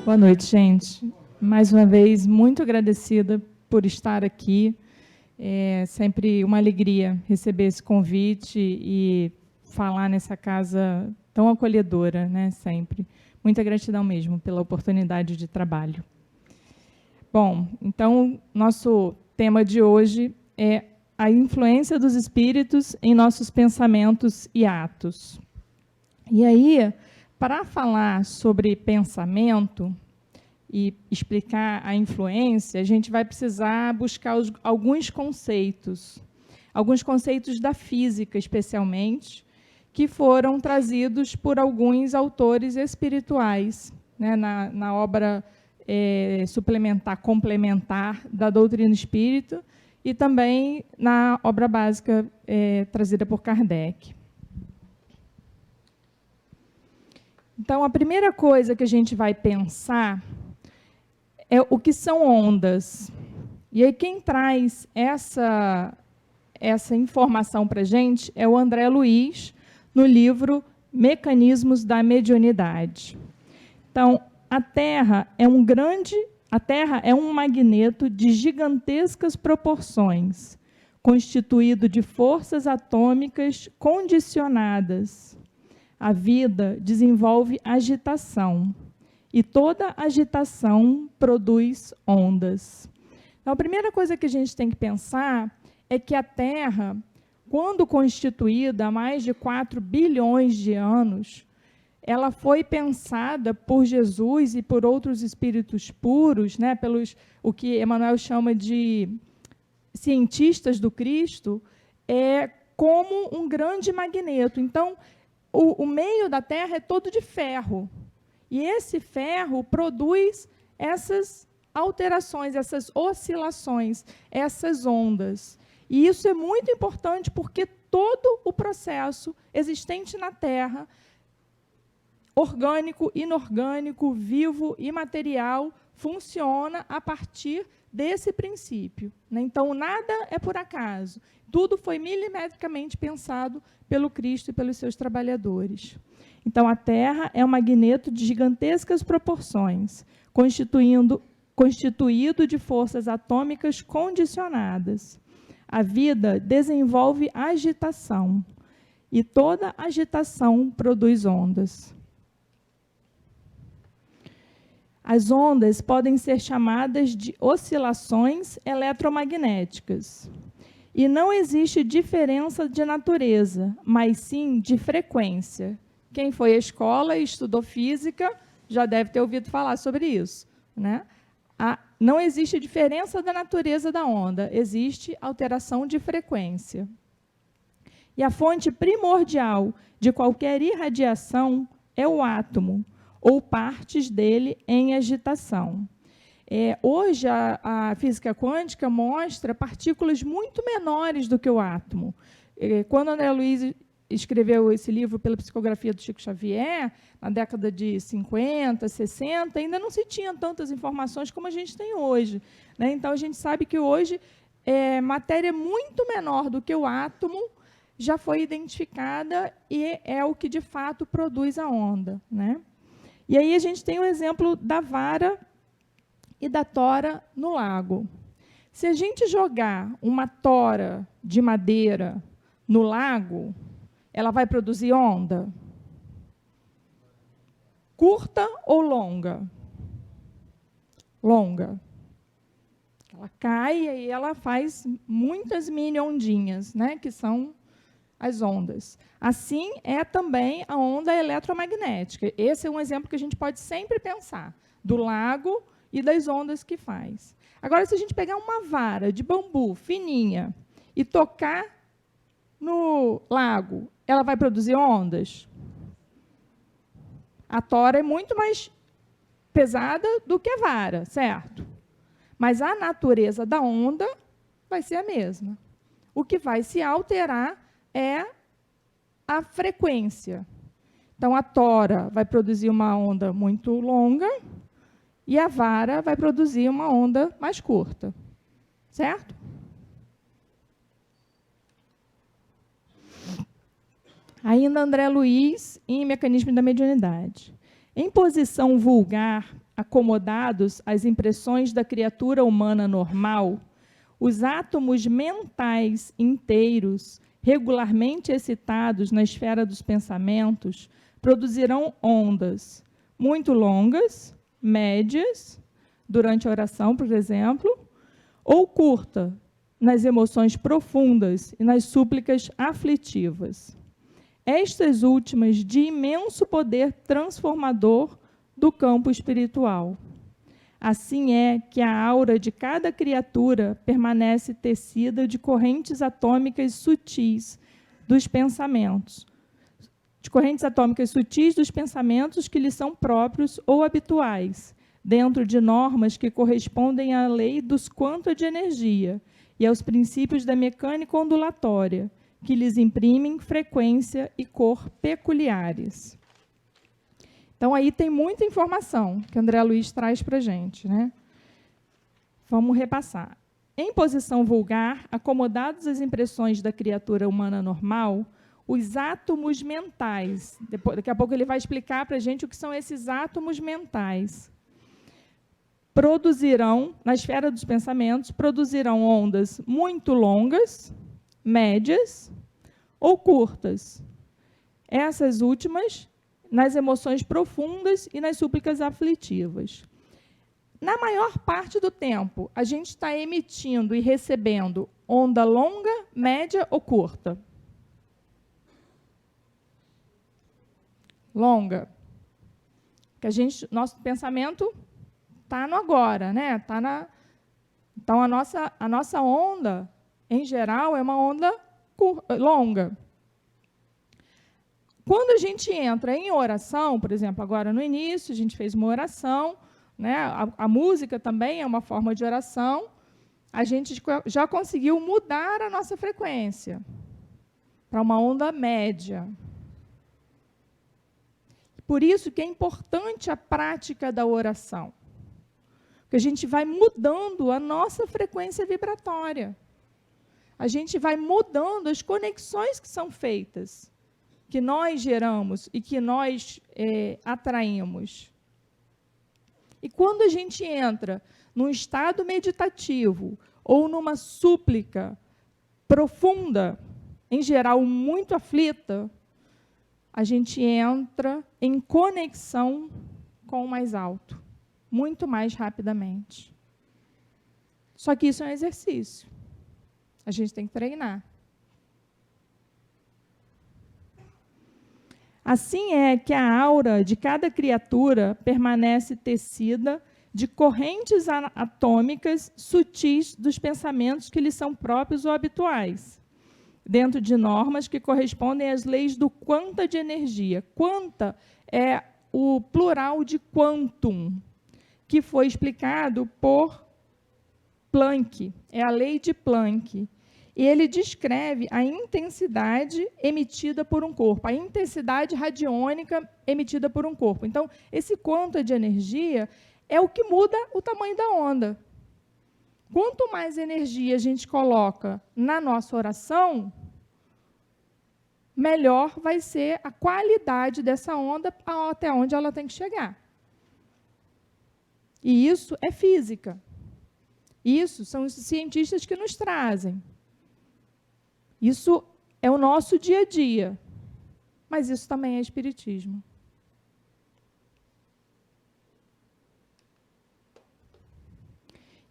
Boa noite, gente. Mais uma vez, muito agradecida por estar aqui. É sempre uma alegria receber esse convite e falar nessa casa tão acolhedora, né? Sempre. Muita gratidão mesmo pela oportunidade de trabalho. Bom, então, nosso tema de hoje é a influência dos espíritos em nossos pensamentos e atos. E aí, para falar sobre pensamento e explicar a influência, a gente vai precisar buscar alguns conceitos da física, especialmente, que foram trazidos por alguns autores espirituais, né, na obra complementar da doutrina espírita e também na obra básica trazida por Kardec. Então, a primeira coisa que a gente vai pensar é o que são ondas. E aí quem traz essa informação para a gente é o André Luiz, no livro Mecanismos da Mediunidade. Então, a Terra é um magneto de gigantescas proporções, constituído de forças atômicas condicionadas. A vida desenvolve agitação, e toda agitação produz ondas. Então, a primeira coisa que a gente tem que pensar é que a Terra, quando constituída há mais de 4 bilhões de anos, ela foi pensada por Jesus e por outros espíritos puros, né, o que Emmanuel chama de cientistas do Cristo, como um grande magneto. Então, o meio da Terra é todo de ferro. E esse ferro produz essas alterações, essas oscilações, essas ondas. E isso é muito importante porque todo o processo existente na Terra, orgânico, inorgânico, vivo e material, funciona a partir desse princípio, né? Então, nada é por acaso. Tudo foi milimetricamente pensado pelo Cristo e pelos seus trabalhadores. Então, a Terra é um magneto de gigantescas proporções, constituído de forças atômicas condicionadas. A vida desenvolve agitação, e toda agitação produz ondas. As ondas podem ser chamadas de oscilações eletromagnéticas. E não existe diferença de natureza, mas sim de frequência. Quem foi à escola e estudou física já deve ter ouvido falar sobre isso, né? Não existe diferença da natureza da onda, existe alteração de frequência. E a fonte primordial de qualquer irradiação é o átomo, ou partes dele em agitação. Hoje, a física quântica mostra partículas muito menores do que o átomo. Quando André Luiz escreveu esse livro pela psicografia do Chico Xavier, na década de 50, 60, ainda não se tinha tantas informações como a gente tem hoje, né? Então, a gente sabe que hoje matéria muito menor do que o átomo já foi identificada e é o que, de fato, produz a onda, né? E aí a gente tem o exemplo da vara e da tora no lago. Se a gente jogar uma tora de madeira no lago, ela vai produzir onda? Curta ou longa? Longa. Ela cai e ela faz muitas mini ondinhas, né, que são as ondas. Assim é também a onda eletromagnética. Esse é um exemplo que a gente pode sempre pensar, do lago e das ondas que faz. Agora, se a gente pegar uma vara de bambu fininha e tocar no lago, ela vai produzir ondas? A tora é muito mais pesada do que a vara, certo? Mas a natureza da onda vai ser a mesma. O que vai se alterar é a frequência. Então, a tora vai produzir uma onda muito longa e a vara vai produzir uma onda mais curta. Certo? Ainda André Luiz, em Mecanismo da Mediunidade. Em posição vulgar, a acomodados às impressões da criatura humana normal, os átomos mentais inteiros, regularmente excitados na esfera dos pensamentos, produzirão ondas muito longas, médias, durante a oração, por exemplo, ou curta, nas emoções profundas e nas súplicas aflitivas. Estas últimas de imenso poder transformador do campo espiritual. Assim é que a aura de cada criatura permanece tecida de correntes atômicas sutis dos pensamentos, que lhes são próprios ou habituais, dentro de normas que correspondem à lei dos quanta de energia e aos princípios da mecânica ondulatória, que lhes imprimem frequência e cor peculiares. Então, aí tem muita informação que André Luiz traz para a gente, né? Vamos repassar. Em posição vulgar, acomodados às impressões da criatura humana normal, os átomos mentais, daqui a pouco ele vai explicar para a gente o que são esses átomos mentais, produzirão, na esfera dos pensamentos, produzirão ondas muito longas, médias ou curtas. Essas últimas nas emoções profundas e nas súplicas aflitivas. Na maior parte do tempo, a gente está emitindo e recebendo onda longa, média ou curta? Longa. Que nosso pensamento está no agora, né? Então, a nossa onda, em geral, é uma onda longa. Quando a gente entra em oração, por exemplo, agora no início, a gente fez uma oração, né? A música também é uma forma de oração, a gente já conseguiu mudar a nossa frequência para uma onda média. Por isso que é importante a prática da oração, porque a gente vai mudando a nossa frequência vibratória, a gente vai mudando as conexões que são feitas, que nós geramos e que nós atraímos. E quando a gente entra num estado meditativo ou numa súplica profunda, em geral muito aflita, a gente entra em conexão com o mais alto, muito mais rapidamente. Só que isso é um exercício. A gente tem que treinar. Assim é que a aura de cada criatura permanece tecida de correntes atômicas sutis dos pensamentos que lhes são próprios ou habituais, dentro de normas que correspondem às leis do quanta de energia. Quanta é o plural de quantum, que foi explicado por Planck, é a lei de Planck. E ele descreve a intensidade emitida por um corpo, a intensidade radiônica emitida por um corpo. Então, esse quanta de energia é o que muda o tamanho da onda. Quanto mais energia a gente coloca na nossa oração, melhor vai ser a qualidade dessa onda até onde ela tem que chegar. E isso é física. Isso são os cientistas que nos trazem. Isso é o nosso dia a dia, mas isso também é espiritismo.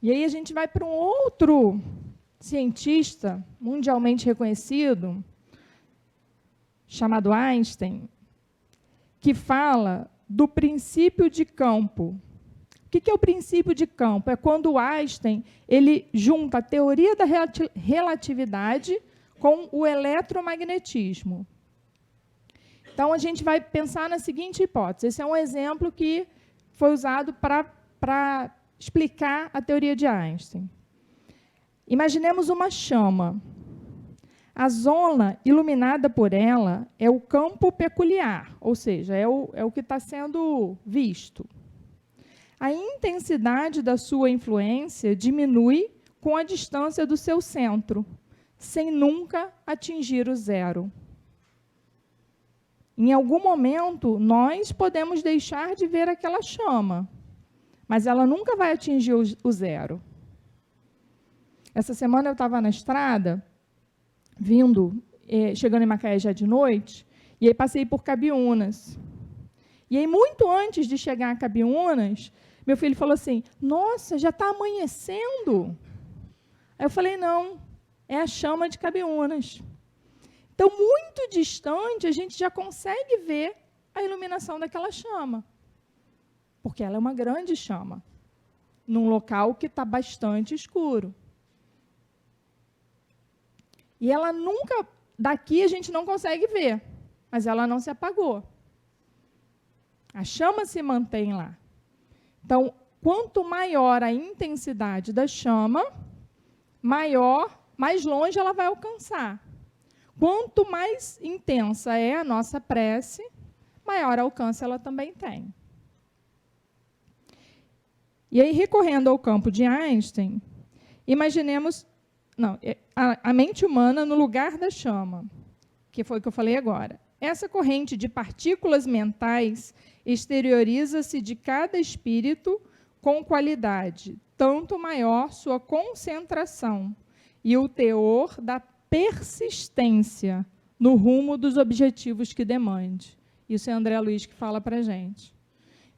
E aí a gente vai para um outro cientista mundialmente reconhecido, chamado Einstein, que fala do princípio de campo. O que é o princípio de campo? É quando Einstein ele junta a teoria da relatividade com o eletromagnetismo. Então, a gente vai pensar na seguinte hipótese. Esse é um exemplo que foi usado para explicar a teoria de Einstein. Imaginemos uma chama. A zona iluminada por ela é o campo peculiar, ou seja, é o que está sendo visto. A intensidade da sua influência diminui com a distância do seu centro, sem nunca atingir o zero. Em algum momento, nós podemos deixar de ver aquela chama, mas ela nunca vai atingir o zero. Essa semana eu estava na estrada, chegando em Macaé já de noite, e aí passei por Cabiúnas. E aí, muito antes de chegar a Cabiúnas, meu filho falou assim, nossa, já está amanhecendo? Aí eu falei, não, é a chama de Cabiúnas. Então, muito distante, a gente já consegue ver a iluminação daquela chama, porque ela é uma grande chama, num local que está bastante escuro. E ela nunca, daqui a gente não consegue ver, mas ela não se apagou. A chama se mantém lá. Então, quanto maior a intensidade da chama, mais longe ela vai alcançar. Quanto mais intensa é a nossa prece, maior alcance ela também tem. E aí, recorrendo ao campo de Einstein, imaginemos a mente humana no lugar da chama, que foi o que eu falei agora. Essa corrente de partículas mentais exterioriza-se de cada espírito com qualidade, tanto maior sua concentração e o teor da persistência no rumo dos objetivos que demande. Isso é André Luiz que fala para a gente.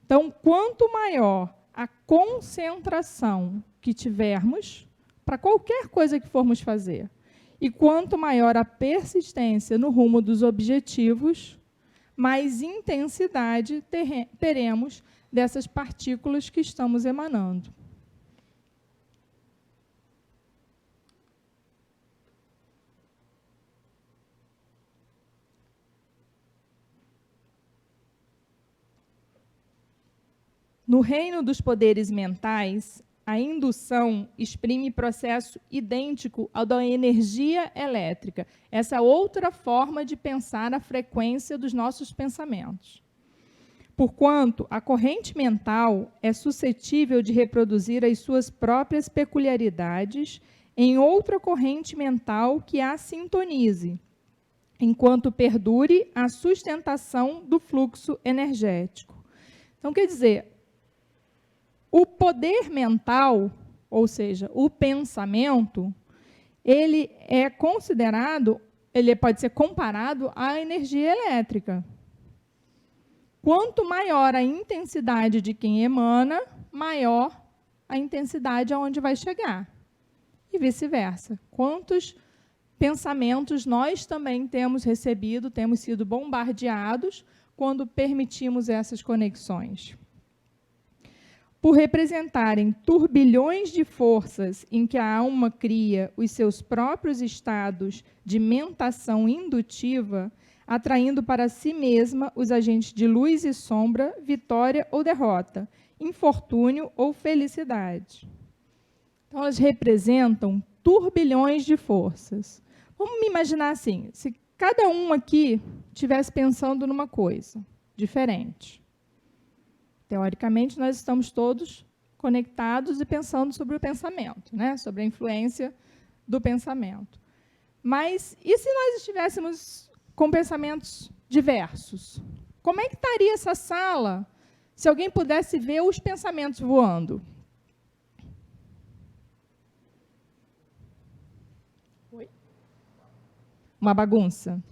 Então, quanto maior a concentração que tivermos para qualquer coisa que formos fazer, e quanto maior a persistência no rumo dos objetivos, mais intensidade teremos dessas partículas que estamos emanando. No reino dos poderes mentais, a indução exprime processo idêntico ao da energia elétrica. Essa é outra forma de pensar a frequência dos nossos pensamentos. Porquanto a corrente mental é suscetível de reproduzir as suas próprias peculiaridades em outra corrente mental que a sintonize, enquanto perdure a sustentação do fluxo energético. Então, quer dizer, o poder mental, ou seja, o pensamento, ele é considerado, ele pode ser comparado à energia elétrica. Quanto maior a intensidade de quem emana, maior a intensidade aonde vai chegar. E vice-versa. Quantos pensamentos nós também temos recebido, temos sido bombardeados quando permitimos essas conexões. Por representarem turbilhões de forças em que a alma cria os seus próprios estados de mentação indutiva, atraindo para si mesma os agentes de luz e sombra, vitória ou derrota, infortúnio ou felicidade. Então, elas representam turbilhões de forças. Vamos me imaginar assim, se cada um aqui estivesse pensando numa coisa diferente. Teoricamente, nós estamos todos conectados e pensando sobre o pensamento, né? Sobre a influência do pensamento. Mas, e se nós estivéssemos com pensamentos diversos? Como é que estaria essa sala se alguém pudesse ver os pensamentos voando? Oi? Uma bagunça.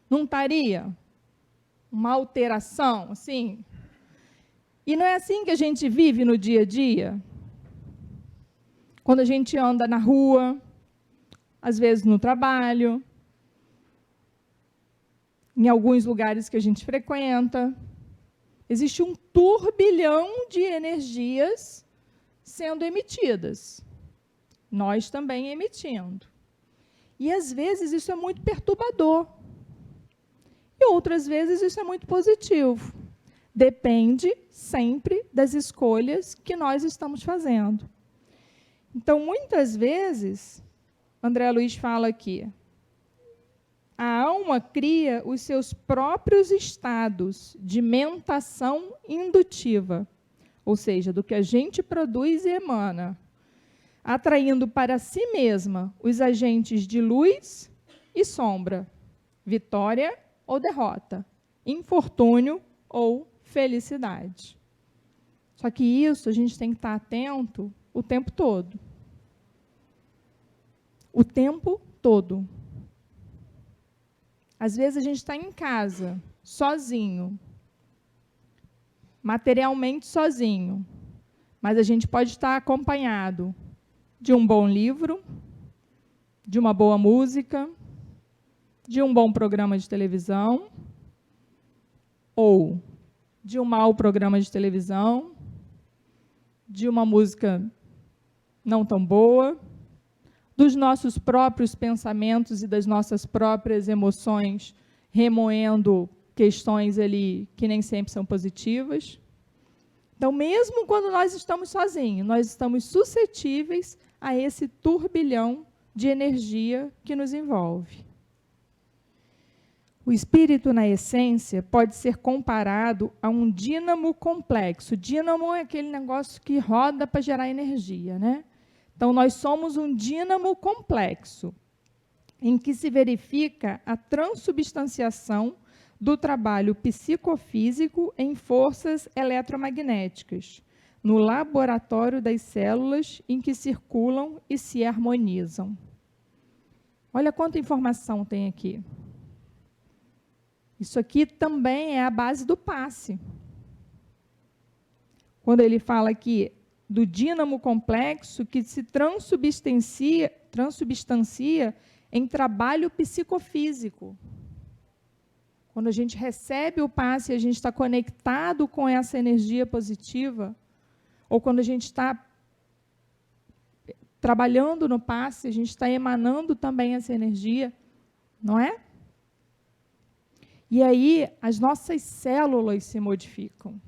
Não estaria? Uma alteração, assim? E não é assim que a gente vive no dia a dia? Quando a gente anda na rua, às vezes no trabalho, em alguns lugares que a gente frequenta, existe um turbilhão de energias sendo emitidas. Nós também emitindo. E, às vezes, isso é muito perturbador. E, outras vezes, isso é muito positivo. Depende sempre das escolhas que nós estamos fazendo. Então, muitas vezes, André Luiz fala aqui, a alma cria os seus próprios estados de mentação indutiva, ou seja, do que a gente produz e emana, atraindo para si mesma os agentes de luz e sombra, vitória ou derrota, infortúnio ou felicidade. Só que isso a gente tem que estar atento o tempo todo. O tempo todo. Às vezes a gente está em casa, sozinho, materialmente sozinho, mas a gente pode estar acompanhado de um bom livro, de uma boa música, de um bom programa de televisão, ou de um mau programa de televisão, de uma música não tão boa, dos nossos próprios pensamentos e das nossas próprias emoções, remoendo questões ali que nem sempre são positivas. Então, mesmo quando nós estamos sozinhos, nós estamos suscetíveis a esse turbilhão de energia que nos envolve. O espírito, na essência, pode ser comparado a um dínamo complexo. Dínamo é aquele negócio que roda para gerar energia, né? Então, nós somos um dínamo complexo, em que se verifica a transubstanciação do trabalho psicofísico em forças eletromagnéticas, no laboratório das células em que circulam e se harmonizam. Olha quanta informação tem aqui. Isso aqui também é a base do passe. Quando ele fala aqui do dínamo complexo que se transubstancia em trabalho psicofísico. Quando a gente recebe o passe, a gente está conectado com essa energia positiva, ou quando a gente está trabalhando no passe, a gente está emanando também essa energia, não é? E aí, as nossas células se modificam.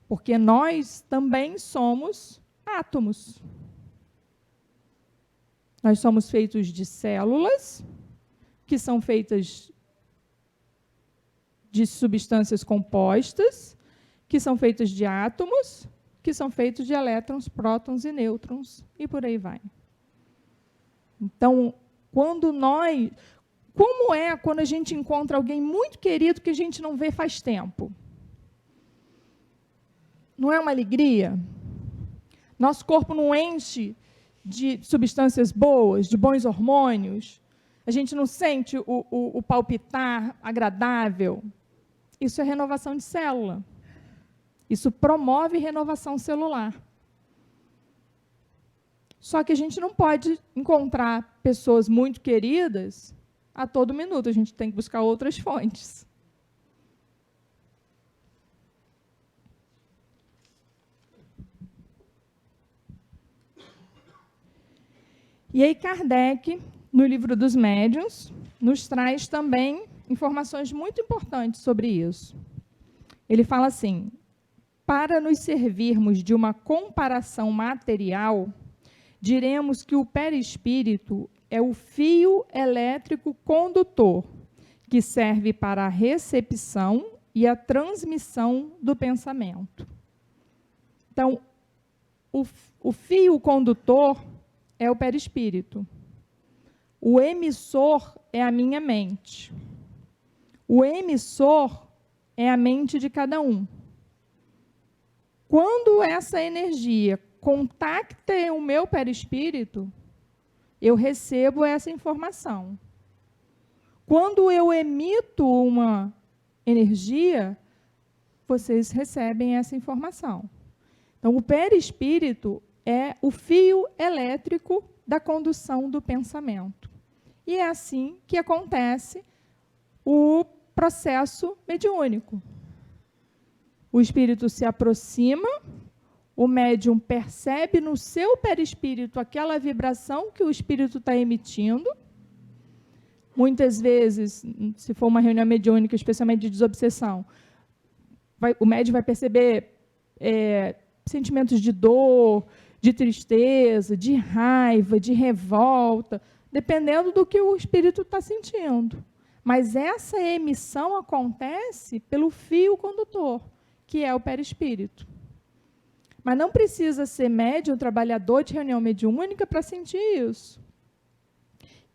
Porque nós também somos átomos. Nós somos feitos de células, que são feitas de substâncias compostas, que são feitas de átomos, que são feitos de elétrons, prótons e nêutrons, e por aí vai. Então, como é quando a gente encontra alguém muito querido que a gente não vê faz tempo? Não é uma alegria? Nosso corpo não enche de substâncias boas, de bons hormônios? A gente não sente o palpitar agradável? Isso é renovação de célula. Isso promove renovação celular. Só que a gente não pode encontrar pessoas muito queridas a todo minuto. A gente tem que buscar outras fontes. E aí Kardec, no livro dos Médiuns, nos traz também informações muito importantes sobre isso. Ele fala assim: para nos servirmos de uma comparação material, diremos que o perispírito é o fio elétrico condutor, que serve para a recepção e a transmissão do pensamento. Então, o fio condutor é o perispírito. O emissor é a minha mente. O emissor é a mente de cada um. Quando essa energia contacta o meu perispírito, eu recebo essa informação. Quando eu emito uma energia, vocês recebem essa informação. Então, o perispírito é o fio elétrico da condução do pensamento. E é assim que acontece o processo mediúnico. O espírito se aproxima, o médium percebe no seu perispírito aquela vibração que o espírito está emitindo. Muitas vezes, se for uma reunião mediúnica, especialmente de desobsessão, o médium vai perceber sentimentos de dor, de tristeza, de raiva, de revolta, dependendo do que o espírito está sentindo. Mas essa emissão acontece pelo fio condutor, que é o perispírito. Mas não precisa ser médium, trabalhador de reunião mediúnica para sentir isso.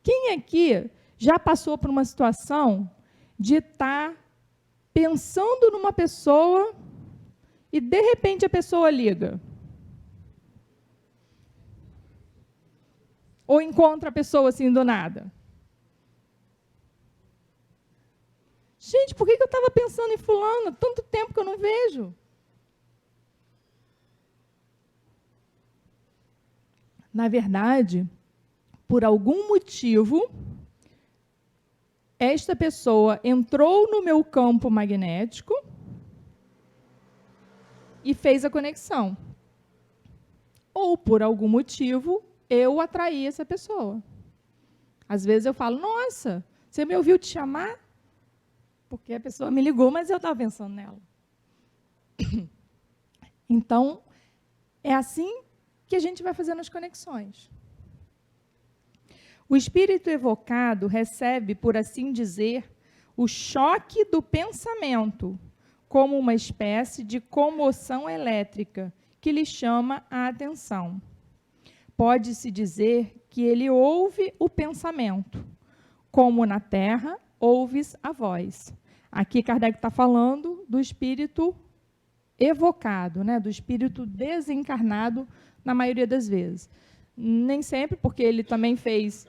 Quem aqui já passou por uma situação de estar pensando numa pessoa e de repente a pessoa liga. Ou encontra a pessoa assim do nada. Gente, por que eu estava pensando em fulano? Tanto tempo que eu não vejo. Na verdade, por algum motivo, esta pessoa entrou no meu campo magnético e fez a conexão. Ou, por algum motivo, eu atraí essa pessoa. Às vezes eu falo, nossa, você me ouviu te chamar? Porque a pessoa me ligou, mas eu estava pensando nela. Então, é assim que a gente vai fazendo as conexões. O espírito evocado recebe, por assim dizer, o choque do pensamento, como uma espécie de comoção elétrica, que lhe chama a atenção. Pode-se dizer que ele ouve o pensamento, como na Terra ouves a voz. Aqui Kardec está falando do espírito evocado, né, do espírito desencarnado, na maioria das vezes. Nem sempre, porque ele também fez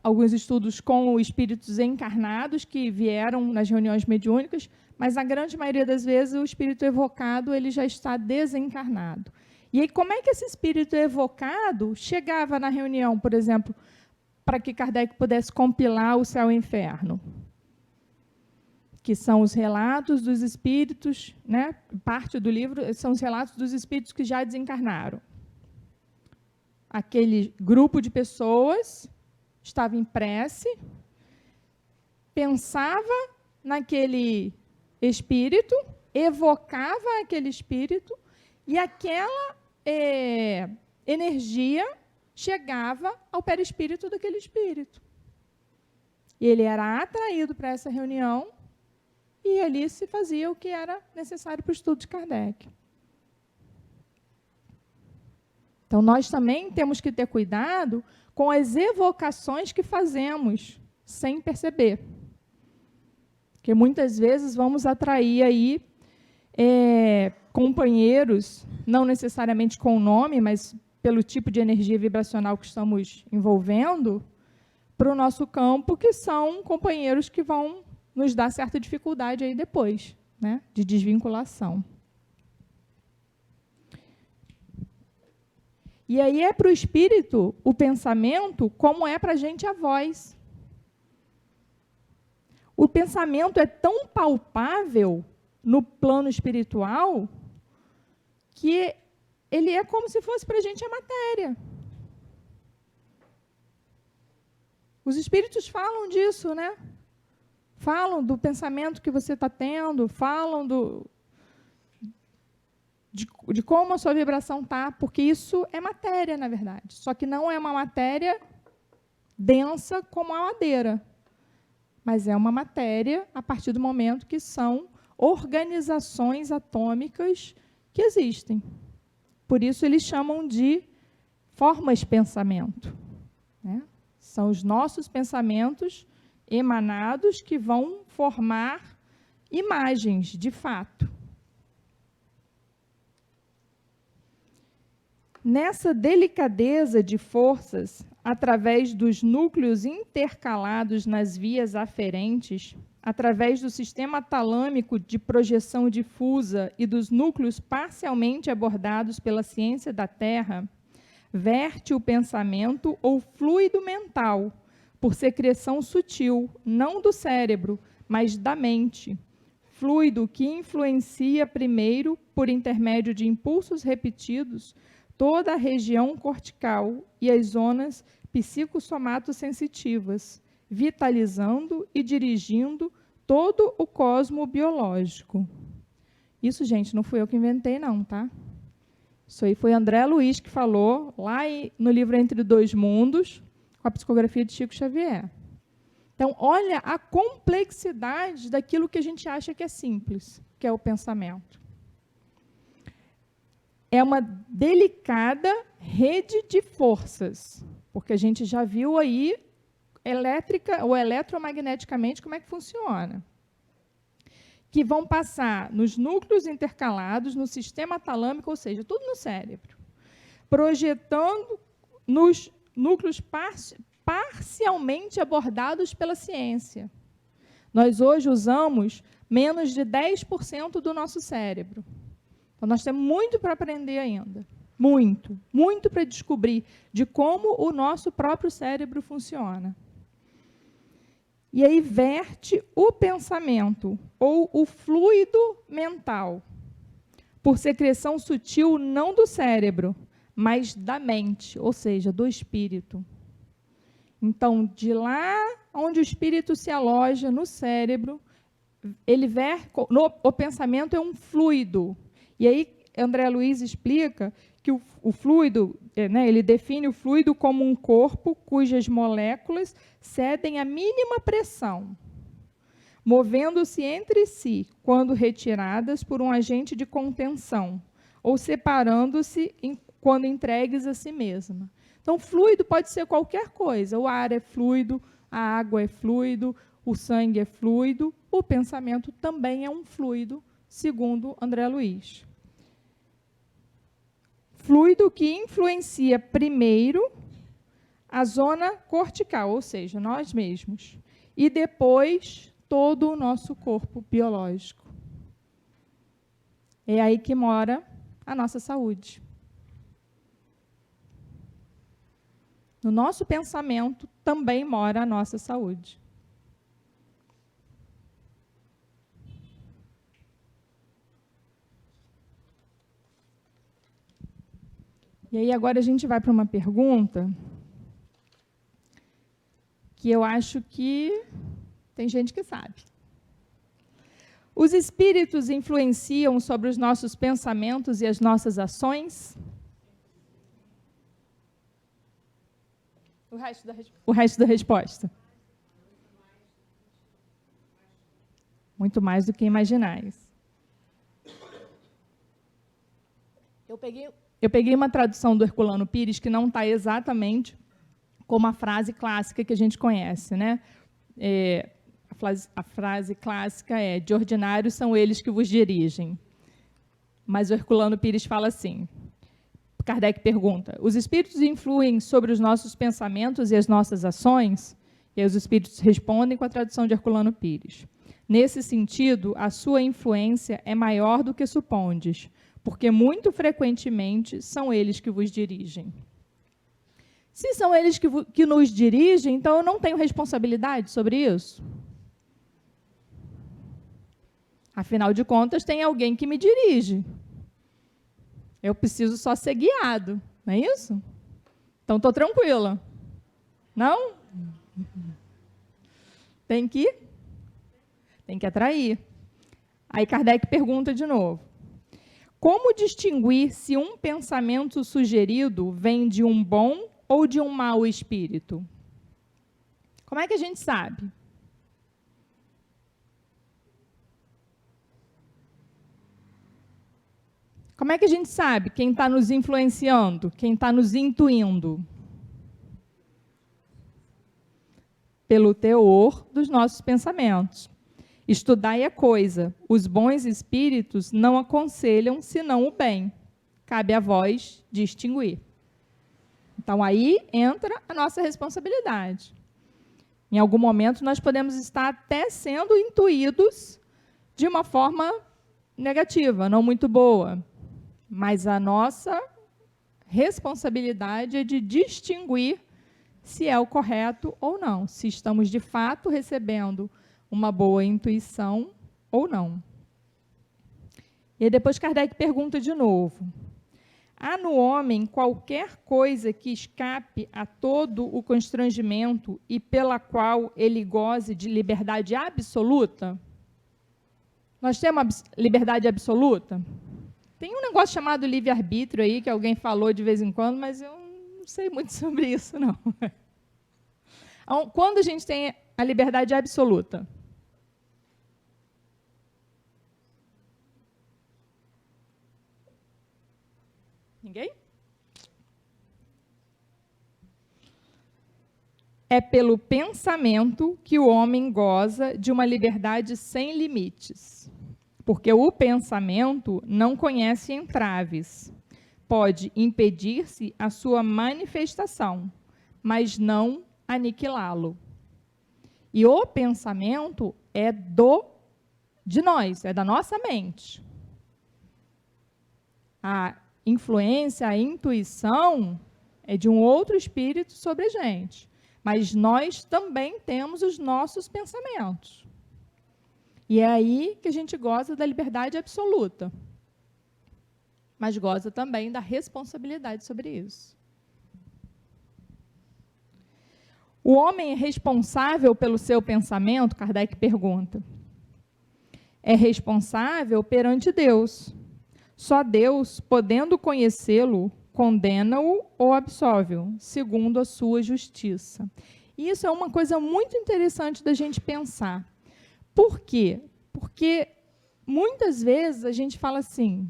alguns estudos com espíritos encarnados que vieram nas reuniões mediúnicas, mas a grande maioria das vezes o espírito evocado ele já está desencarnado. E aí, como é que esse espírito evocado chegava na reunião, por exemplo, para que Kardec pudesse compilar o Céu e o Inferno? Que são os relatos dos espíritos, né? Parte do livro são os relatos dos espíritos que já desencarnaram. Aquele grupo de pessoas estava em prece, pensava naquele espírito, evocava aquele espírito, e aquela energia chegava ao perispírito daquele espírito. E ele era atraído para essa reunião, e ali se fazia o que era necessário para o estudo de Kardec. Então, nós também temos que ter cuidado com as evocações que fazemos, sem perceber. Porque muitas vezes vamos atrair aí companheiros, não necessariamente com o nome, mas pelo tipo de energia vibracional que estamos envolvendo, para o nosso campo, que são companheiros que vão nos dar certa dificuldade aí depois, né, de desvinculação. E aí é para o espírito o pensamento como é para a gente a voz. O pensamento é tão palpável no plano espiritual que ele é como se fosse para a gente a matéria. Os espíritos falam disso, né? Falam do pensamento que você está tendo, falam de como a sua vibração está, porque isso é matéria, na verdade. Só que não é uma matéria densa como a madeira, mas é uma matéria a partir do momento que são organizações atômicas que existem. Por isso eles chamam de formas de pensamento, né? São os nossos pensamentos emanados que vão formar imagens, de fato. Nessa delicadeza de forças, através dos núcleos intercalados nas vias aferentes, através do sistema talâmico de projeção difusa e dos núcleos parcialmente abordados pela ciência da Terra, verte o pensamento ou fluido mental, por secreção sutil, não do cérebro, mas da mente. Fluido que influencia primeiro, por intermédio de impulsos repetidos, toda a região cortical e as zonas psicossomatossensitivas, vitalizando e dirigindo todo o cosmo biológico. Isso, gente, não fui eu que inventei, não, tá? Isso aí foi André Luiz que falou, lá no livro Entre Dois Mundos, com a psicografia de Chico Xavier. Então, olha a complexidade daquilo que a gente acha que é simples, que é o pensamento. É uma delicada rede de forças, porque a gente já viu aí elétrica ou eletromagneticamente como é que funciona. que vão passar nos núcleos intercalados, no sistema talâmico, ou seja, tudo no cérebro, projetando nos núcleos parcialmente abordados pela ciência. Nós hoje usamos menos de 10% do nosso cérebro. Então, nós temos muito para aprender ainda. Muito, muito para descobrir de como o nosso próprio cérebro funciona. E aí verte o pensamento, ou o fluido mental, por secreção sutil não do cérebro, mas da mente, ou seja, do espírito. Então, de lá onde o espírito se aloja no cérebro, o pensamento é um fluido. E aí, André Luiz explica que o fluido, ele define o fluido como um corpo cujas moléculas cedem a mínima pressão, movendo-se entre si quando retiradas por um agente de contenção, ou separando-se quando entregues a si mesma. Então, fluido pode ser qualquer coisa. O ar é fluido, a água é fluido, o sangue é fluido, o pensamento também é um fluido, segundo André Luiz. Fluido que influencia primeiro a zona cortical, ou seja, nós mesmos, e depois todo o nosso corpo biológico. É aí que mora a nossa saúde. No nosso pensamento também mora a nossa saúde. E aí agora a gente vai para uma pergunta que eu acho que tem gente que sabe. Os espíritos influenciam sobre os nossos pensamentos e as nossas ações? O resto da resposta. Muito mais do que imaginais. Eu peguei uma tradução do Herculano Pires que não está exatamente como a frase clássica que a gente conhece, né? A frase clássica é: de ordinário são eles que vos dirigem. Mas o Herculano Pires fala assim. Kardec pergunta: os espíritos influem sobre os nossos pensamentos e as nossas ações? E aí os espíritos respondem com a tradução de Herculano Pires: nesse sentido, a sua influência é maior do que supondes, porque muito frequentemente são eles que vos dirigem. Se são eles que nos dirigem, então eu não tenho responsabilidade sobre isso? Afinal de contas, tem alguém que me dirige. Eu preciso só ser guiado, não é isso? Então, estou tranquila. Não? Tem que atrair. Aí Kardec pergunta de novo: como distinguir se um pensamento sugerido vem de um bom ou de um mau espírito? Como é que a gente sabe? Como é que a gente sabe quem está nos influenciando, quem está nos intuindo? Pelo teor dos nossos pensamentos. Estudai a coisa. Os bons espíritos não aconselham senão o bem. Cabe a vós distinguir. Então, aí entra a nossa responsabilidade. Em algum momento, nós podemos estar até sendo intuídos de uma forma negativa, não muito boa. Mas a nossa responsabilidade é de distinguir se é o correto ou não, se estamos de fato recebendo uma boa intuição ou não. E depois Kardec pergunta de novo: há no homem qualquer coisa que escape a todo o constrangimento e pela qual ele goze de liberdade absoluta? Nós temos liberdade absoluta? Tem um negócio chamado livre-arbítrio aí, que alguém falou de vez em quando, mas eu não sei muito sobre isso, não. Quando a gente tem a liberdade absoluta? Ninguém? É pelo pensamento que o homem goza de uma liberdade sem limites. porque o pensamento não conhece entraves. Pode impedir-se a sua manifestação, mas não aniquilá-lo. E o pensamento é de nós, é da nossa mente. A influência, a intuição é de um outro espírito sobre a gente. Mas nós também temos os nossos pensamentos. E é aí que a gente goza da liberdade absoluta. Mas goza também da responsabilidade sobre isso. O homem é responsável pelo seu pensamento? Kardec pergunta. É responsável perante Deus. Só Deus, podendo conhecê-lo, condena-o ou absolve-o, segundo a sua justiça. E isso é uma coisa muito interessante da gente pensar. Por quê? Porque muitas vezes a gente fala assim,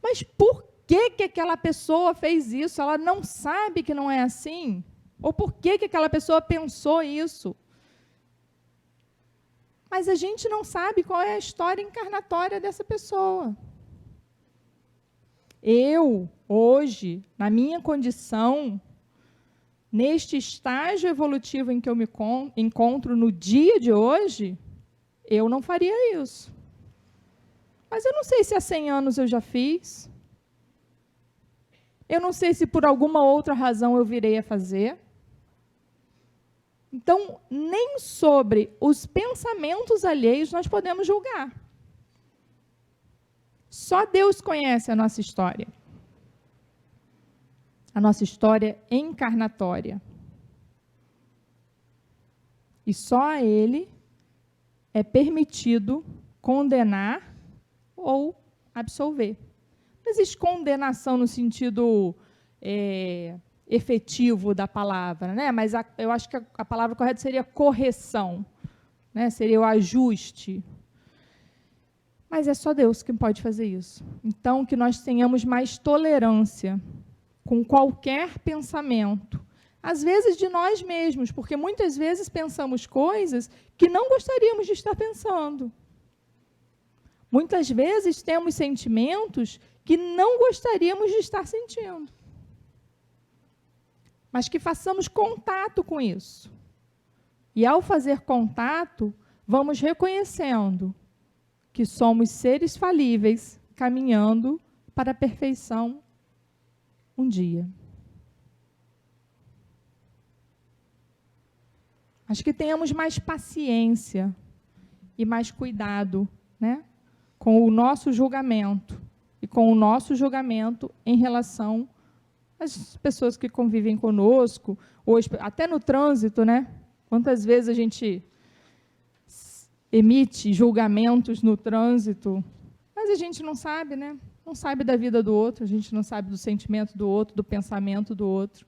mas por que aquela pessoa fez isso? Ela não sabe que não é assim? Ou por que aquela pessoa pensou isso? Mas a gente não sabe qual é a história encarnatória dessa pessoa. Eu, hoje, na minha condição, neste estágio evolutivo em que eu me encontro no dia de hoje, eu não faria isso. Mas eu não sei se há 100 anos eu já fiz. Eu não sei se por alguma outra razão eu virei a fazer. Então, nem sobre os pensamentos alheios nós podemos julgar. Só Deus conhece a nossa história. A nossa história encarnatória. E só a Ele é permitido condenar ou absolver. Não existe condenação no sentido efetivo da palavra, né? Mas eu acho que a palavra correta seria correção, né? Seria o ajuste. Mas é só Deus que pode fazer isso. Então, que nós tenhamos mais tolerância com qualquer pensamento. Às vezes de nós mesmos, porque muitas vezes pensamos coisas que não gostaríamos de estar pensando. Muitas vezes temos sentimentos que não gostaríamos de estar sentindo. Mas que façamos contato com isso. E ao fazer contato, vamos reconhecendo que somos seres falíveis, caminhando para a perfeição um dia. Mas que tenhamos mais paciência e mais cuidado, né, com o nosso julgamento e com o nosso julgamento em relação às pessoas que convivem conosco, ou até no trânsito, né? Quantas vezes a gente emite julgamentos no trânsito, mas a gente não sabe, né? Não sabe da vida do outro, a gente não sabe do sentimento do outro, do pensamento do outro.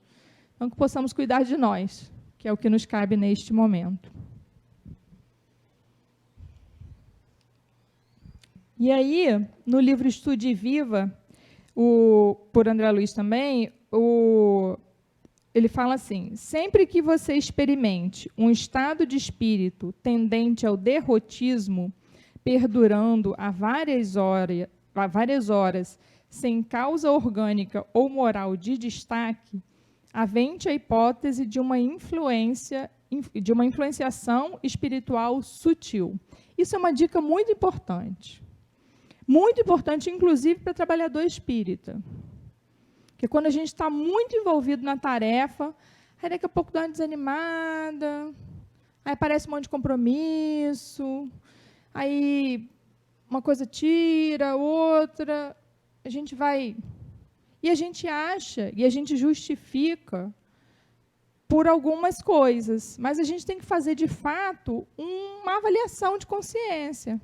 Então, que possamos cuidar de nós, que é o que nos cabe neste momento. E aí, no livro Estude e Viva, por André Luiz também, ele fala assim, sempre que você experimente um estado de espírito tendente ao derrotismo, perdurando há várias horas, sem causa orgânica ou moral de destaque, avente a hipótese de uma influenciação espiritual sutil. Isso é uma dica muito importante. Muito importante, inclusive, para trabalhador espírita. Porque quando a gente está muito envolvido na tarefa, aí daqui a pouco dá uma desanimada, aí aparece um monte de compromisso, aí uma coisa tira, outra, a gente vai... E a gente acha, e a gente justifica por algumas coisas, mas a gente tem que fazer, de fato, uma avaliação de consciência.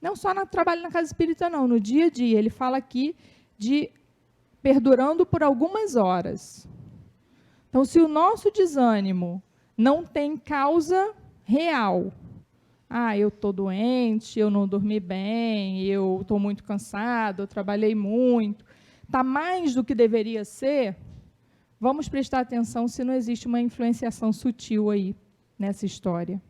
Não só no trabalho na casa espírita, não, no dia a dia. Ele fala aqui de perdurando por algumas horas. Então, se o nosso desânimo não tem causa real, eu estou doente, eu não dormi bem, eu estou muito cansado, eu trabalhei muito, está mais do que deveria ser, vamos prestar atenção se não existe uma influenciação sutil aí nessa história.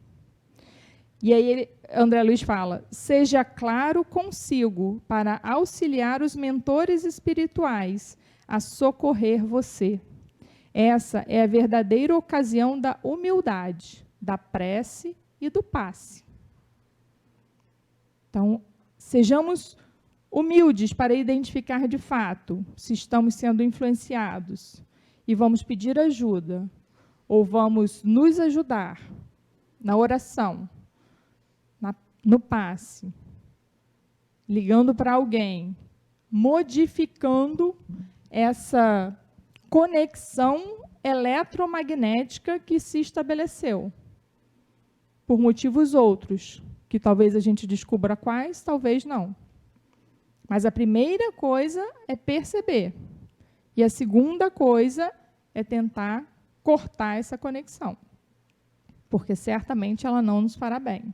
E aí André Luiz fala, seja claro consigo para auxiliar os mentores espirituais a socorrer você. Essa é a verdadeira ocasião da humildade, da prece e do passe. Então, sejamos humildes para identificar de fato se estamos sendo influenciados e vamos pedir ajuda ou vamos nos ajudar na oração, no passe, ligando para alguém, modificando essa conexão eletromagnética que se estabeleceu por motivos outros, que talvez a gente descubra quais, talvez não. Mas a primeira coisa é perceber. E a segunda coisa é tentar cortar essa conexão. Porque certamente ela não nos fará bem.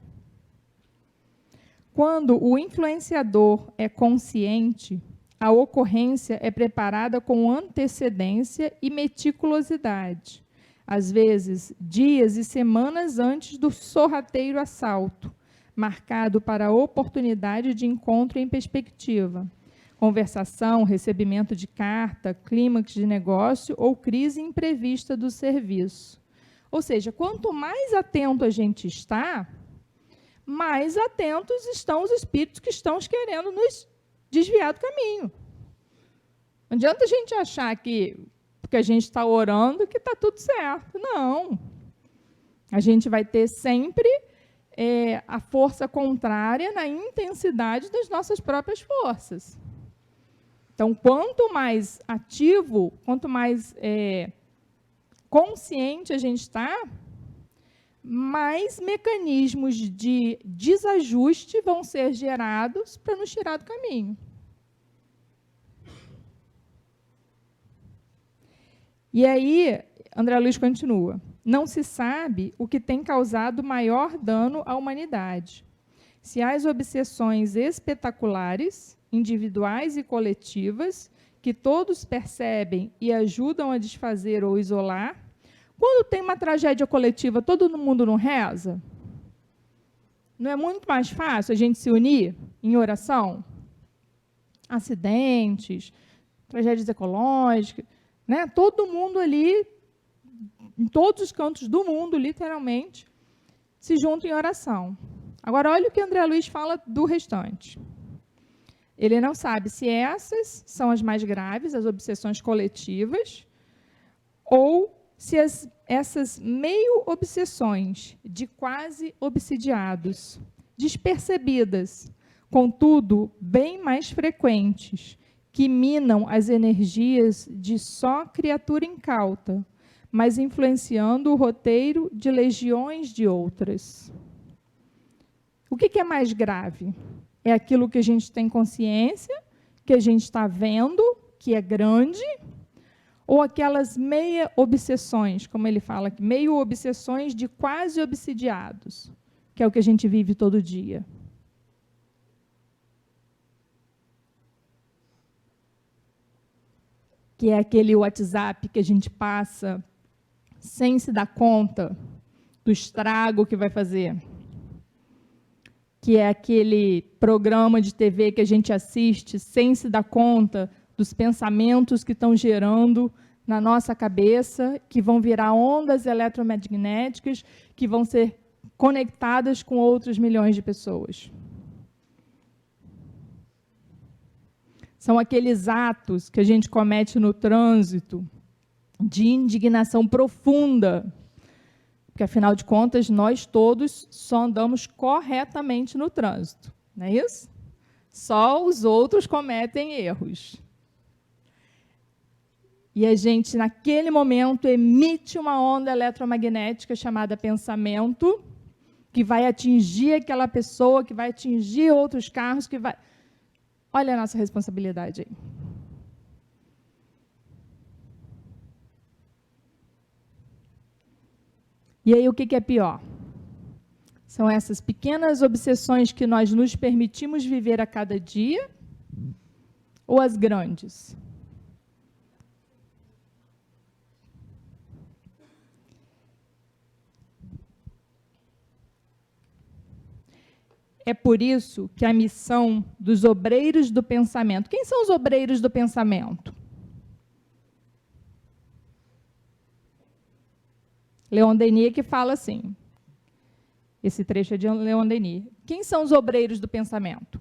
Quando o influenciador é consciente, a ocorrência é preparada com antecedência e meticulosidade, às vezes dias e semanas antes do sorrateiro assalto, marcado para a oportunidade de encontro em perspectiva, conversação, recebimento de carta, clímax de negócio ou crise imprevista do serviço. Ou seja, quanto mais atento a gente está, mais atentos estão os espíritos que estão querendo nos desviar do caminho. Não adianta a gente achar que, porque a gente está orando, que está tudo certo. Não. A gente vai ter sempre a força contrária na intensidade das nossas próprias forças. Então, quanto mais ativo, quanto mais consciente a gente está, mais mecanismos de desajuste vão ser gerados para nos tirar do caminho. E aí, André Luiz continua. Não se sabe o que tem causado maior dano à humanidade. Se as obsessões espetaculares, individuais e coletivas, que todos percebem e ajudam a desfazer ou isolar, quando tem uma tragédia coletiva, todo mundo não reza? Não é muito mais fácil a gente se unir em oração? Acidentes, tragédias ecológicas, né? Todo mundo ali, em todos os cantos do mundo, literalmente, se junta em oração. Agora, olha o que André Luiz fala do restante. Ele não sabe se essas são as mais graves, as obsessões coletivas, ou se essas meio-obsessões de quase obsidiados, despercebidas, contudo, bem mais frequentes, que minam as energias de só criatura incauta, mas influenciando o roteiro de legiões de outras. O que é mais grave? É aquilo que a gente tem consciência, que a gente está vendo, que é grande, ou aquelas meia-obsessões, como ele fala aqui, meio-obsessões de quase obsidiados, que é o que a gente vive todo dia. Que é aquele WhatsApp que a gente passa sem se dar conta do estrago que vai fazer. Que é aquele programa de TV que a gente assiste sem se dar conta dos pensamentos que estão gerando na nossa cabeça, que vão virar ondas eletromagnéticas, que vão ser conectadas com outros milhões de pessoas. São aqueles atos que a gente comete no trânsito de indignação profunda, porque, afinal de contas, nós todos só andamos corretamente no trânsito, não é isso? Só os outros cometem erros. E a gente, naquele momento, emite uma onda eletromagnética chamada pensamento, que vai atingir aquela pessoa, que vai atingir outros carros, que vai... Olha a nossa responsabilidade aí. E aí, o que é pior? São essas pequenas obsessões que nós nos permitimos viver a cada dia, ou as grandes? É por isso que a missão dos obreiros do pensamento... Quem são os obreiros do pensamento? Leon Denis que fala assim. Esse trecho é de Leon Denis. Quem são os obreiros do pensamento?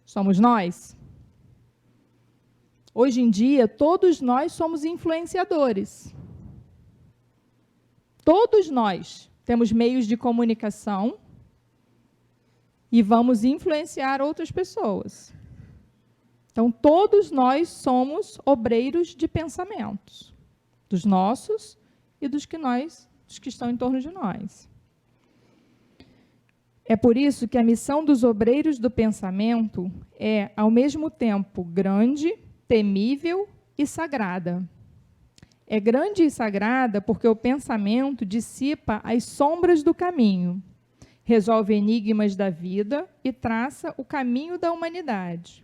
Somos nós. Hoje em dia, todos nós somos influenciadores. Todos nós temos meios de comunicação e vamos influenciar outras pessoas. Então, todos nós somos obreiros de pensamentos, dos nossos e dos que estão em torno de nós. É por isso que a missão dos obreiros do pensamento é, ao mesmo tempo, grande, temível e sagrada. É grande e sagrada porque o pensamento dissipa as sombras do caminho, resolve enigmas da vida e traça o caminho da humanidade.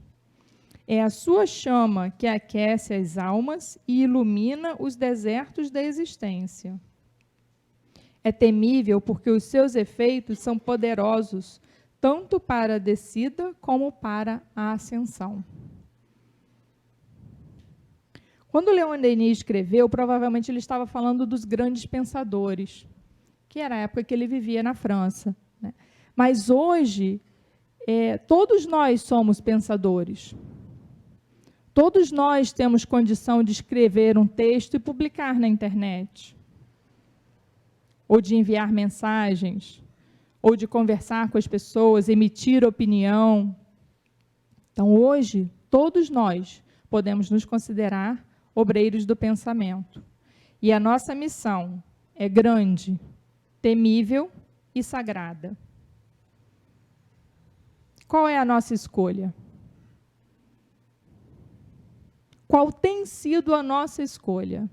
É a sua chama que aquece as almas e ilumina os desertos da existência. É temível porque os seus efeitos são poderosos, tanto para a descida como para a ascensão. Quando Leon Denis escreveu, provavelmente ele estava falando dos grandes pensadores, que era a época que ele vivia na França, né? Mas hoje, todos nós somos pensadores. Todos nós temos condição de escrever um texto e publicar na internet, ou de enviar mensagens, ou de conversar com as pessoas, emitir opinião. Então, hoje, todos nós podemos nos considerar obreiros do pensamento. E a nossa missão é grande, temível e sagrada. Qual é a nossa escolha? Qual tem sido a nossa escolha?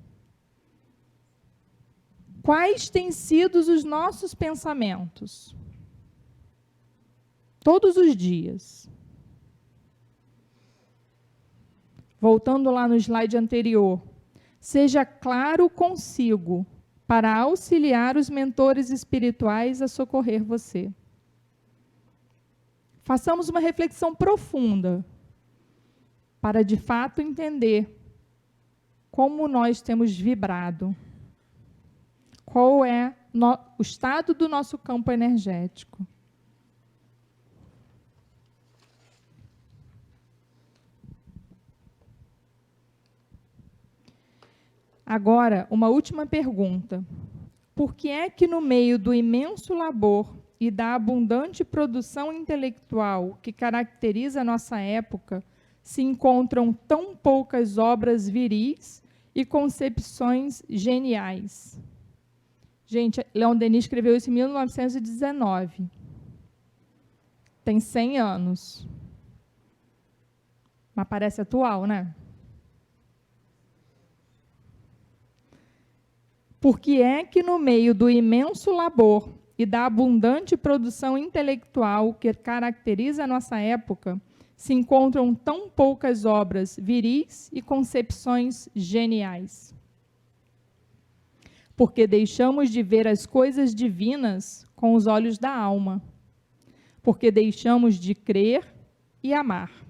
Quais têm sido os nossos pensamentos? Todos os dias. Voltando lá no slide anterior, seja claro consigo para auxiliar os mentores espirituais a socorrer você. Façamos uma reflexão profunda para, de fato, entender como nós temos vibrado, qual é o estado do nosso campo energético. Agora, uma última pergunta. Por que é que, no meio do imenso labor e da abundante produção intelectual que caracteriza a nossa época, se encontram tão poucas obras viris e concepções geniais? Gente, Leon Denis escreveu isso em 1919. Tem 100 anos. Mas parece atual, né? Por que é que, no meio do imenso labor e da abundante produção intelectual que caracteriza a nossa época, se encontram tão poucas obras viris e concepções geniais? Porque deixamos de ver as coisas divinas com os olhos da alma. Porque deixamos de crer e amar.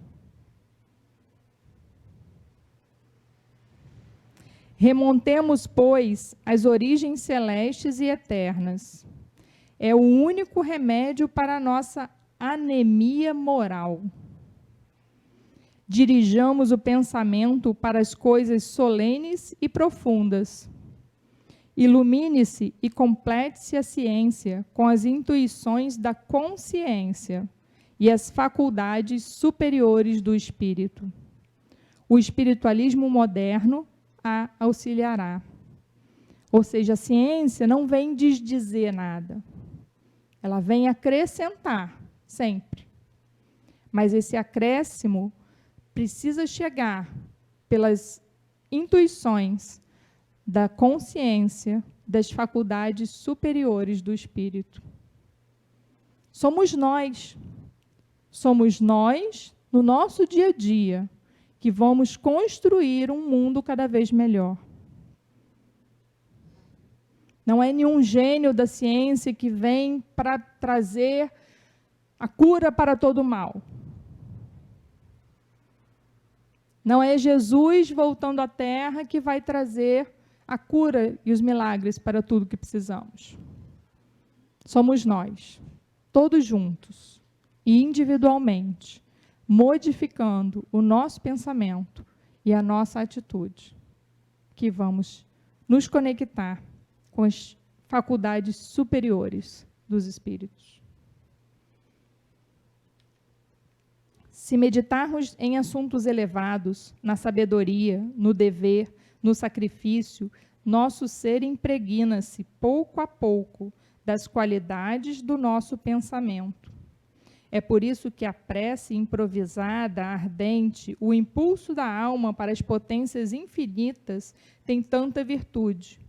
Remontemos, pois, às origens celestes e eternas. É o único remédio para a nossa anemia moral. Dirijamos o pensamento para as coisas solenes e profundas. Ilumine-se e complete-se a ciência com as intuições da consciência e as faculdades superiores do espírito. O espiritualismo moderno a auxiliará. Ou seja, a ciência não vem desdizer nada. Ela vem acrescentar, sempre. Mas esse acréscimo precisa chegar pelas intuições da consciência, das faculdades superiores do espírito. Somos nós, no nosso dia a dia, que vamos construir um mundo cada vez melhor. Não é nenhum gênio da ciência que vem para trazer a cura para todo o mal. Não é Jesus voltando à Terra que vai trazer a cura e os milagres para tudo que precisamos. Somos nós, todos juntos e individualmente, modificando o nosso pensamento e a nossa atitude, que vamos nos conectar com as faculdades superiores dos espíritos. Se meditarmos em assuntos elevados, na sabedoria, no dever, no sacrifício, nosso ser impregna-se pouco a pouco das qualidades do nosso pensamento. É por isso que a prece improvisada, ardente, o impulso da alma para as potências infinitas tem tanta virtude.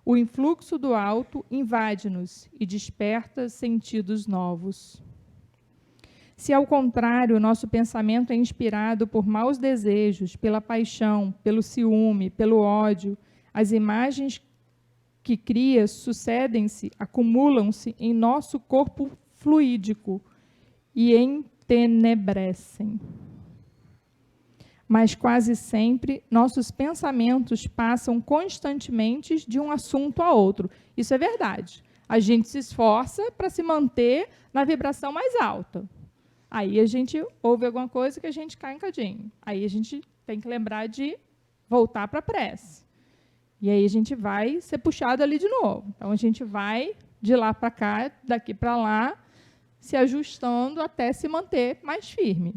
O influxo do alto invade-nos e desperta sentidos novos. Se, ao contrário, nosso pensamento é inspirado por maus desejos, pela paixão, pelo ciúme, pelo ódio, as imagens que cria sucedem-se, acumulam-se em nosso corpo fluídico e entenebrecem. Mas quase sempre nossos pensamentos passam constantemente de um assunto a outro. Isso é verdade. A gente se esforça para se manter na vibração mais alta. Aí a gente ouve alguma coisa que a gente cai em cadinho. Aí a gente tem que lembrar de voltar para a prece. E aí a gente vai ser puxado ali de novo. Então a gente vai de lá para cá, daqui para lá, se ajustando até se manter mais firme.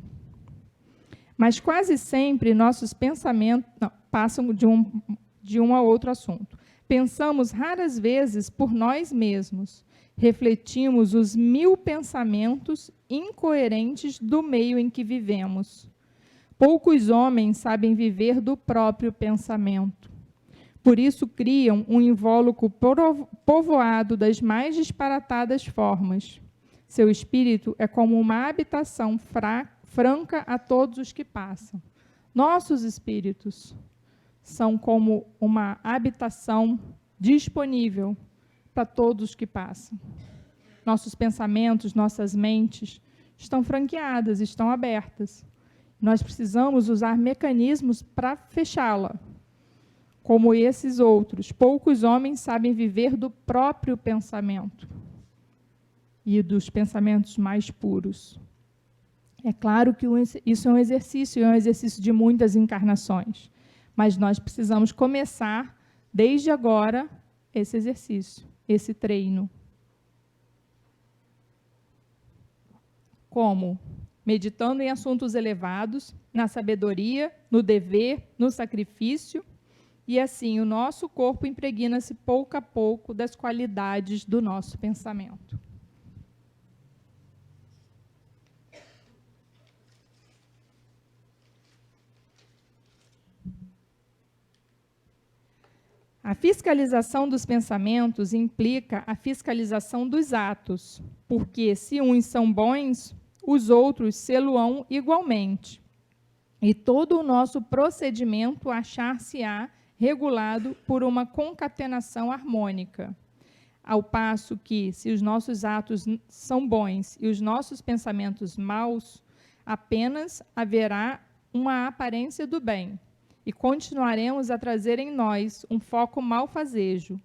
Mas quase sempre nossos pensamentos passam de um a outro assunto. Pensamos raras vezes por nós mesmos. Refletimos os 1000 pensamentos incoerentes do meio em que vivemos. Poucos homens sabem viver do próprio pensamento. Por isso criam um invólucro povoado das mais disparatadas formas. Seu espírito é como uma habitação franca a todos os que passam. Nossos espíritos são como uma habitação disponível para todos que passam. Nossos pensamentos, nossas mentes estão franqueadas, estão abertas. Nós precisamos usar mecanismos para fechá-la. Como esses outros, poucos homens sabem viver do próprio pensamento e dos pensamentos mais puros. É claro que isso é um exercício de muitas encarnações, mas nós precisamos começar, desde agora, esse exercício, esse treino. Como? Meditando em assuntos elevados, na sabedoria, no dever, no sacrifício, e assim o nosso corpo impregna-se pouco a pouco das qualidades do nosso pensamento. A fiscalização dos pensamentos implica a fiscalização dos atos, porque se uns são bons, os outros sê-lo-ão igualmente. E todo o nosso procedimento achar-se-á regulado por uma concatenação harmônica. Ao passo que, se os nossos atos são bons e os nossos pensamentos maus, apenas haverá uma aparência do bem, e continuaremos a trazer em nós um foco malfazejo,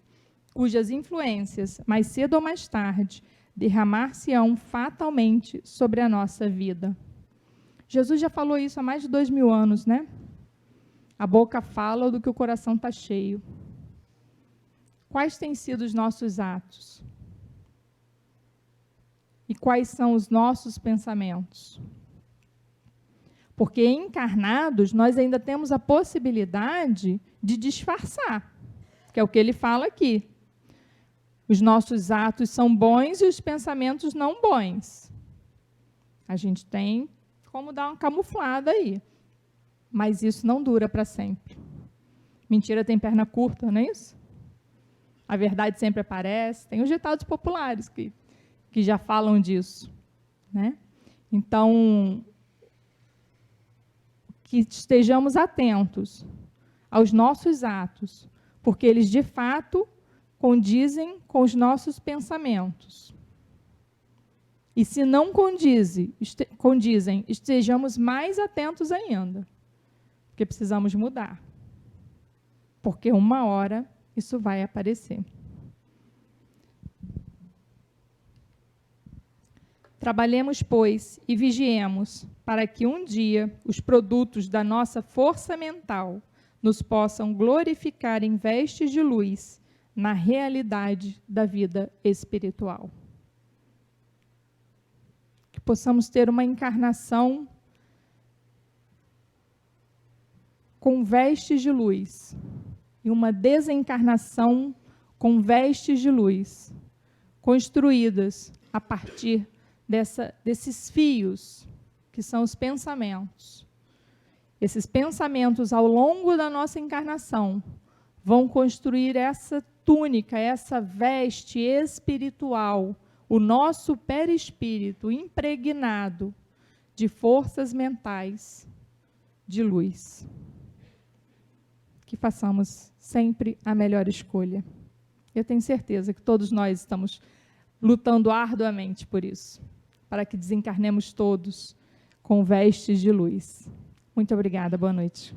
cujas influências, mais cedo ou mais tarde, derramar-se-ão fatalmente sobre a nossa vida. Jesus já falou isso há mais de 2000 anos, né? A boca fala do que o coração está cheio. Quais têm sido os nossos atos? E quais são os nossos pensamentos? Porque encarnados, nós ainda temos a possibilidade de disfarçar, que é o que ele fala aqui. Os nossos atos são bons e os pensamentos não bons. A gente tem como dar uma camuflada aí. Mas isso não dura para sempre. Mentira tem perna curta, não é isso? A verdade sempre aparece. Tem os ditados populares que já falam disso, né? Então, que estejamos atentos aos nossos atos, porque eles, de fato, condizem com os nossos pensamentos. E se não condizem, estejamos mais atentos ainda, porque precisamos mudar. Porque uma hora isso vai aparecer. Trabalhemos, pois, e vigiemos, para que um dia os produtos da nossa força mental nos possam glorificar em vestes de luz na realidade da vida espiritual. Que possamos ter uma encarnação com vestes de luz e uma desencarnação com vestes de luz, construídas a partir desses fios, que são os pensamentos. Esses pensamentos, ao longo da nossa encarnação, vão construir essa túnica, essa veste espiritual, o nosso perispírito impregnado de forças mentais de luz. Que façamos sempre a melhor escolha. Eu tenho certeza que todos nós estamos lutando arduamente por isso, para que desencarnemos todos com vestes de luz. Muito obrigada, boa noite.